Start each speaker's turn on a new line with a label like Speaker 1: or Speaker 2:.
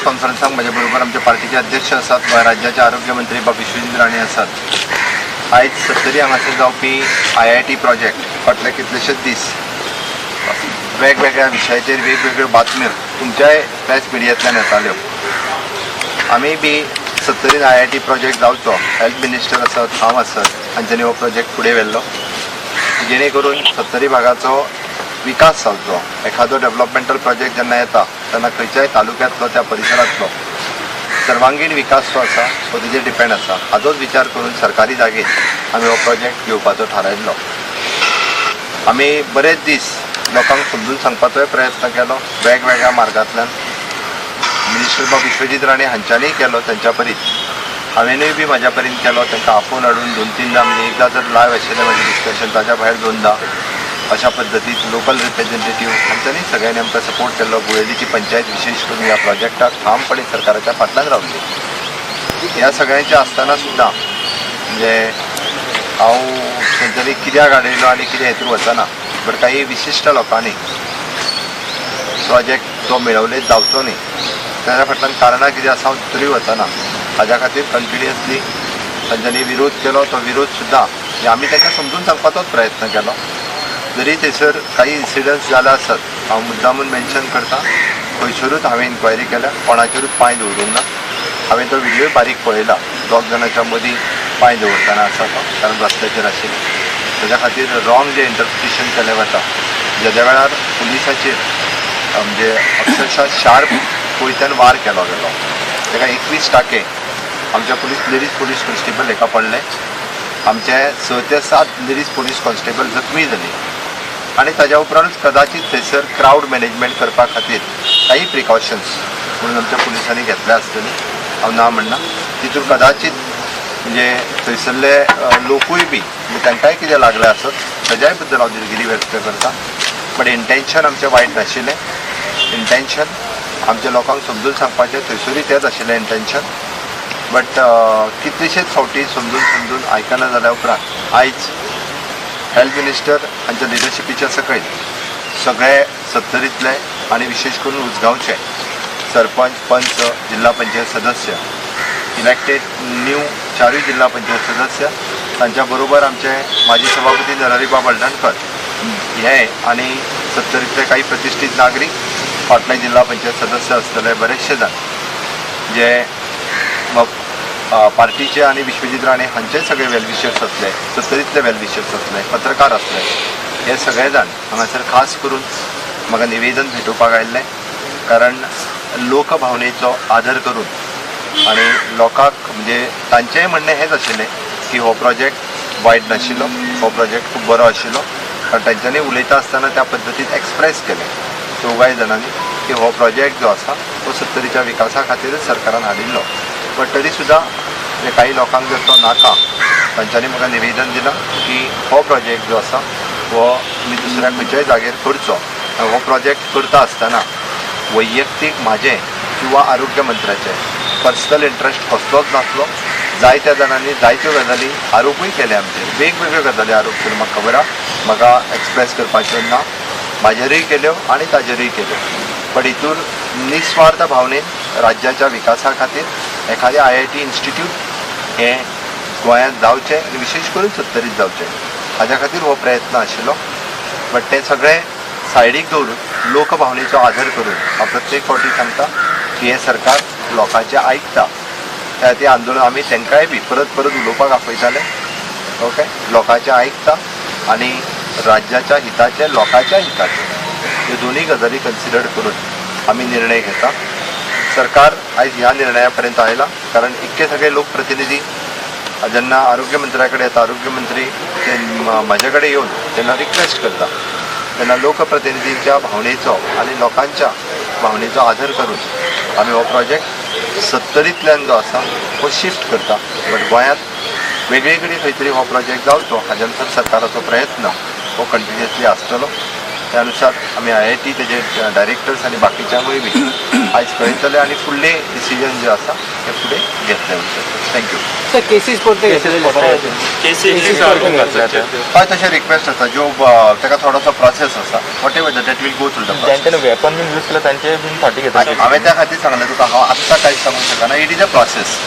Speaker 1: कॉन्फरन्साक म्हजे बरोबर आमच्या पार्टीचे अध्यक्ष आसात, गोंय राज्याचे आरोग्य मंत्री बाब विश्वजीत राणे आसात. आयज 70 हांगासर जावपी IIT प्रोजेक्ट फाटले कितलेशेच दीस वेगवेगळ्या विशयाचेर वेगवेगळ्यो बातम्यो तुमच्याय प्रेस मिडियांतल्यान येताल्यो. आमी बी 70 IIT प्रोजेक्ट जावचो, हेल्थ मिनिस्टर आसत, हांव आसत, हांच्यांनी हो प्रोजेक्ट फुडें व्हेल्लो जेणे करून 70 भागाचो विकास जावचो. एखादो डेव्हलपमेंटल प्रोजेक्ट जेन्ना येता तेन्ना खंयच्याय तालुक्यांतलो त्या परिसरांतलो सर्वांगीण विकास जो आसा तो तेजेर डिपेंड आसा. हाचोच विचार करून सरकारी जागेर आमी हो प्रोजेक्ट घेवपाचो थारायल्लो. आमी बरेच दीस लोकांक समजून सांगपाचोय प्रयत्न केलो वेगवेगळ्या मार्गांतल्यान. मिनिस्टर बाब विश्वजीत राणे हांच्यांनीय केलो तेंच्या परीत, हांवेनूय बी म्हाज्या परीन केलो. तांकां आफोवन हाडून 2-3दा म्हणजे एकदा जर लायव्ह आशिल्लें म्हाजें डिस्कशन, ताच्या भायर 2दा अशा पद्दतीन लोकल रिप्रेझेंटेटिव्ह हांच्यांनी सगळ्यांनी आमकां सपोर्ट केल्लो. गुळेलीची पंचायत विशेश करून ह्या प्रोजेक्टाक ठामपणे सरकाराच्या फाटल्यान रावली. ह्या सगळ्यांच्या आसतना सुद्दां म्हणजे हांव खंयतरी कित्याक आडयलो आनी कितें हेतून वचना, बट काही विशिश्ट लोकांनी प्रोजेक्ट जो मेळवलेत जावचो न्ही ताच्या फाटल्यान कारणां कितें आसा हांव तरी वचना. हाज्या खातीर कंटिन्युअसली तांच्यांनी विरोध केलो. तो विरोध सुद्दां आमी तांकां समजून सांगपाचोच प्रयत्न केलो. जरी थंयसर काही इन्सिडंट्स जाले आसत, हांव मुद्दामून मेन्शन करता, खंयसरूच हांवें इन्क्वायरी केल्या, कोणाचेरूच पांय दवरूंक ना. हांवें तो व्हिडियो बारीक पळयला, 2 जाणांच्या मदीं पांय दवरतना आसा तो, कारण रस्त्याचेर आशिल्लो. ताच्या खातीर रॉंग जे इंटरप्रिटेशन केलें वता, ज्या वेळार पुलिसाचेर म्हणजे अक्षरशः शार्प कोयत्यान वार केलो गेलो. ताका 21 टाके आमच्या लेडीज पोलीस कॉन्स्टेबल हेका पडले. आमचे 6 ते 7 लेडीज पोलीस कॉन्स्टेबल जखमी जाली. आनी ताज्या उपरांतूच कदाचित थंयसर क्रावड मॅनेजमेंट करपा खातीर काही प्रिकॉशन्स म्हणून आमच्या पुलिसांनी घेतल्या आसतली, हांव ना म्हणना. तितून कदाचित म्हणजे थंयसरले लोकूय बी म्हणजे तांकांय कितें लागलें आसत ताज्याय बद्दल हांव दिलगिरी व्यक्त करता. बट इंटेन्शन आमचें वायट नाशिल्लें. इंटेन्शन आमच्या लोकांक समजून सांगपाचें, थंयसरूय तेंच आशिल्लें इंटेन्शन. बट कितलेशेच फावटी समजून आयकना जाल्या उपरांत आयज हेल्थ मिनिस्टर हांच्या लिडरशिपीच्या सकयल सगळे 70तले आनी विशेश करून उसगांवचे सरपंच, पंच, जिल्हा पंचायत सदस्य, इलेक्टेड न्यू 4 जिल्हा पंचायत सदस्य, तांच्या बरोबर आमचे माजी सभापती नरहरीबाब हळदणकर हे आनी 70तले काही प्रतिश्ठीत नागरीक, फाटले जिल्हा पंचायत सदस्य आसतले बरेचशे जाण जे पार्टीचे आनी विश्वजीत राणे हांचे सगळे वेलविशर्स आसले, 70तले वेलविशर्स आसले, पत्रकार आसले, हे सगळे जाण हांगासर खास करून म्हाका निवेदन भेटोवपाक आयिल्लें. कारण लोकभावनेचो आदर करून आनी लोकांक म्हणजे तांचेंय म्हणणें हेंच आशिल्लें की हो प्रोजेक्ट वायट नाशिल्लो, हो प्रोजेक्ट खूब बरो आशिल्लो. कारण तांच्यांनी उलयता आसतना त्या पद्दतीन एक्सप्रेस केलें दोगांय जाणांनी की हो प्रोजेक्ट जो आसा तो 70च्या विकासा खातीरच सरकारान हाडिल्लो. बट तरी सुद्दां काही लोकांक जर तो नाका, तांच्यांनी म्हाका निवेदन दिलां की हो प्रोजेक्ट जो आसा हो तुमी दुसऱ्या खंयच्याय जागेर करचो. हो प्रोजेक्ट करता आसतना वैयक्तीक म्हाजें किंवा आरोग्य मंत्र्याचें पर्सनल इंट्रस्ट कसलोच नासलो. जायत्या जाणांनी जायत्यो गजाली आरोपूय केले, आमचे वेगवेगळ्यो गजाली आरोप केले. म्हाका खबर आहा, म्हाका एक्सप्रेस करपाच्यो ना, म्हाजेरूय केल्यो आनी ताजेरूय केल्यो. बट हितून निस्वार्थ भावनेन राज्याच्या विकासा खातीर एखादें IIT इन्स्टिट्यूट हें गोंयांत जावचें आनी विशेश करून 70त जावचें हाज्या खातीर हो प्रयत्न आशिल्लो. बट तें सगळें सायडीक दवरून लोकभावनेचो आदर करून हांव प्रत्येक फावटी सांगता की हें सरकार लोकांचें आयकता. तें आंदोलन आमी तांकांय बी परत उलोवपाक आपयताले. ओके, लोकांचें आयकता आनी राज्याच्या हिताचें, लोकांच्या हिताचें, ह्यो दोनूय गजाली कन्सिडर करून आमी निर्णय घेता. सरकार आयज ह्या निर्णया पर्यंत आयला कारण इतके सगळे लोकप्रतिनिधी जेन्ना आरोग्य मंत्र्या कडेन येता, आरोग्य मंत्री ते म्हाजे कडेन येवन जेन्ना रिक्वेस्ट करता तेन्ना लोकप्रतिनिधींच्या भावनेचो आनी लोकांच्या भावनेचो आदर करून आमी हो प्रोजेक्ट 70तल्यान जो आसा तो शिफ्ट करता. बट गोंयांत वेगळे कडेन खंय तरी हो प्रोजेक्ट जावचो हाज्या नंतर सरकाराचो प्रयत्न हो कंटिन्युअसली आसतलो. त्या अनुसार आमी IIT तेजे डायरेक्टर्स आनी बाकीच्यांकूय बी आयज कळयतले आनी फुडले डिसिजन जे आसा ते फुडें घेतले वयतले. थँक्यू.
Speaker 2: सर केसीस
Speaker 1: हय तशें रिक्वेस्ट आसा ज्यो ताका थोडोसो प्रोसेस आसा, whatever that will go through the process.
Speaker 2: जेणे वेपन बीन यूज केला तांचे बीन फाटी घेता
Speaker 1: हांवें त्या खातीर सांगलें तुका हांव आत्तां कांयच सांगूंक शकना. It is a process.